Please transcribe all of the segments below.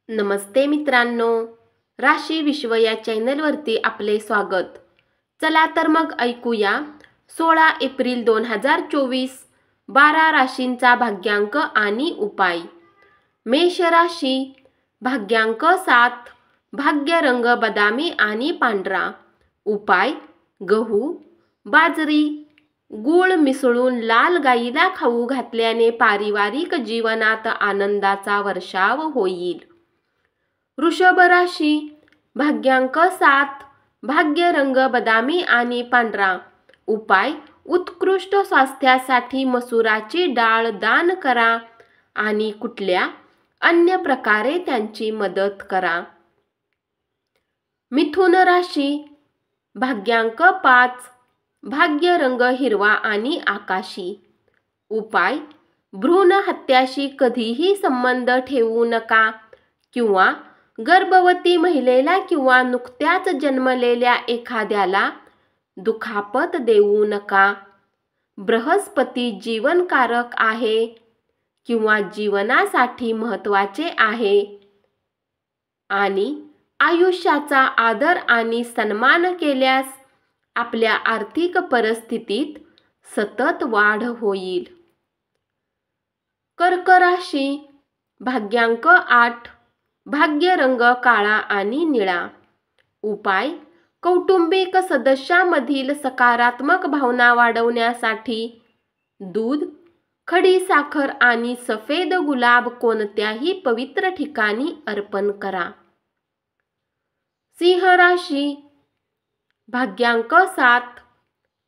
नमस्ते मित्रांनो, राशी विश्व या चॅनलवरती आपले स्वागत। चला तर मग ऐकूया 16 एप्रिल 2024 12 राशींचा भाग्यांक आणि उपाय। मेष राशी, भाग्यांक 7, भाग्य रंग बदामी आणि पांढरा, उपाय गहू, बाजरी, गूळ मिसळून लाल गाईला खाऊ घातल्याने पारिवारिक जीवनात आनंदाचा वर्षाव होईल। वृषभ राशी, भाग्यांक 7, भाग्य रंग बदामी आणि पांढरा, उपाय उत्कृष्ट स्वास्थ्यासाठी मसुराची डाळ दान करा आणि कुठल्या अन्य प्रकारे त्यांची मदत करा। मिथुन राशी, भाग्यांक 5, भाग्य रंग हिरवा आणि आकाशी, उपाय भ्रूण हत्याशी कधीही संबंध ठेवू नका किंवा गर्भवती महिलेला किंवा नुकत्याच जन्मलेल्या एखाद्याला दुखापत देऊ नका। बृहस्पती जीवनकारक आहे किंवा जीवनासाठी महत्त्वाचे आहे आणि आयुष्याचा आदर आणि सन्मान केल्यास आपल्या आर्थिक परिस्थितीत सतत वाढ होईल। कर्क राशी, भाग्यांक 8, भाग्य रंग काळा आणि निळा, उपाय कौटुंबिक सदस्यांमधील सकारात्मक भावना वाढवण्यासाठी दूध, खडी साखर आणि सफेद गुलाब कोणत्याही पवित्र ठिकाणी अर्पण करा। सिंह राशी, भाग्यांक 7,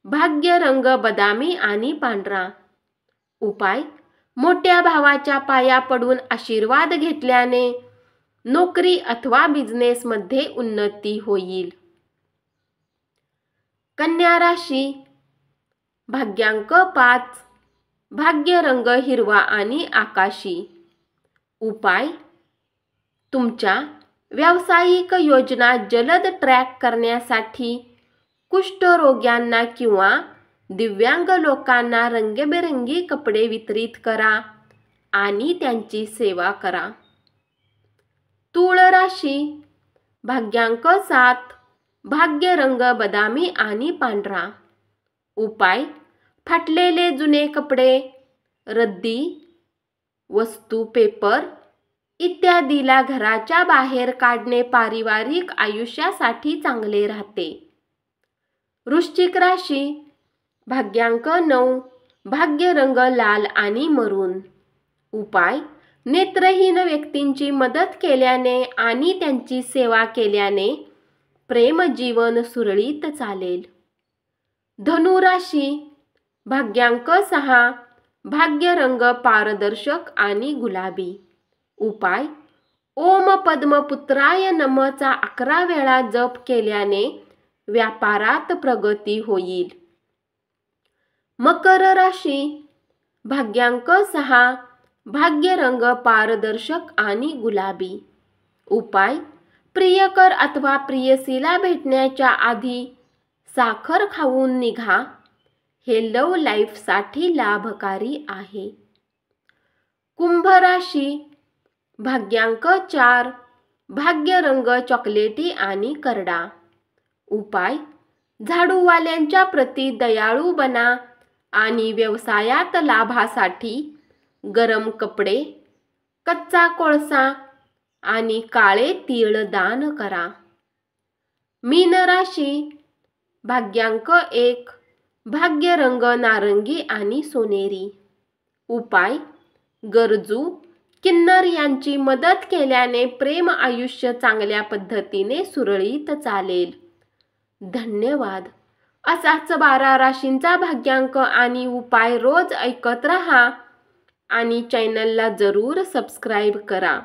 भाग्य रंग बदामी आणि पांढरा, उपाय मोठ्या भावाच्या पाया पडून आशीर्वाद घेतल्याने नोकरी अथवा बिझनेसमध्ये उन्नती होईल। कन्या राशी, भाग्यांक 5, भाग्य रंग हिरवा आणि आकाशी, उपाय तुमच्या व्यावसायिक योजना जलद ट्रॅक करण्यासाठी कुष्ठरोग्यांना किंवा दिव्यांग लोकांना रंगीबेरंगी कपडे वितरित करा आणि त्यांची सेवा करा। तूळ राशी, भाग्यांक 7, भाग्य रंग बदामी आणि पांढरा, उपाय फाटलेले जुने कपडे, रद्दी वस्तू, पेपर इत्यादीला घराच्या बाहेर काढणे पारिवारिक आयुष्यासाठी चांगले राहते। वृश्चिक राशी, भाग्यांक 9, भाग्य रंग लाल आणि मरून, उपाय नेत्रहीन व्यक्तींची मदत केल्याने आणि त्यांची सेवा केल्याने प्रेम जीवन सुरळीत चालेल। धनु राशी, भाग्यांक 6, भाग्य रंग पारदर्शक आणि गुलाबी, उपाय ओम पद्मपुत्राय नमःचा 11 वेळा जप केल्याने व्यापारात प्रगती होईल। मकर राशी, भाग्यांक 6, भाग्य रंग पारदर्शक आणि गुलाबी, उपाय प्रियकर अथवा प्रियसीला भेटण्याच्या आधी साखर खाऊन निघा, हे लव्ह लाईफसाठी लाभकारी आहे। कुंभ राशी, भाग्यांक 4, भाग्य रंग चॉकलेटी आणि करडा, उपाय झाडूवाल्यांच्या प्रती दयाळू बना आणि व्यवसायात लाभासाठी गरम कपडे, कच्चा कोळसा आणि काळे तीळ दान करा। मीन राशी, भाग्यांक 1, भाग्य रंग नारंगी आणि सोनेरी, उपाय गरजू किन्नर यांची मदत केल्याने प्रेम आयुष्य चांगल्या पद्धतीने सुरळीत चालेल। धन्यवाद। असाच 12 राशींचा भाग्यांक आणि उपाय रोज ऐकत रहा आणि चॅनलला जरूर सबस्क्राईब करा।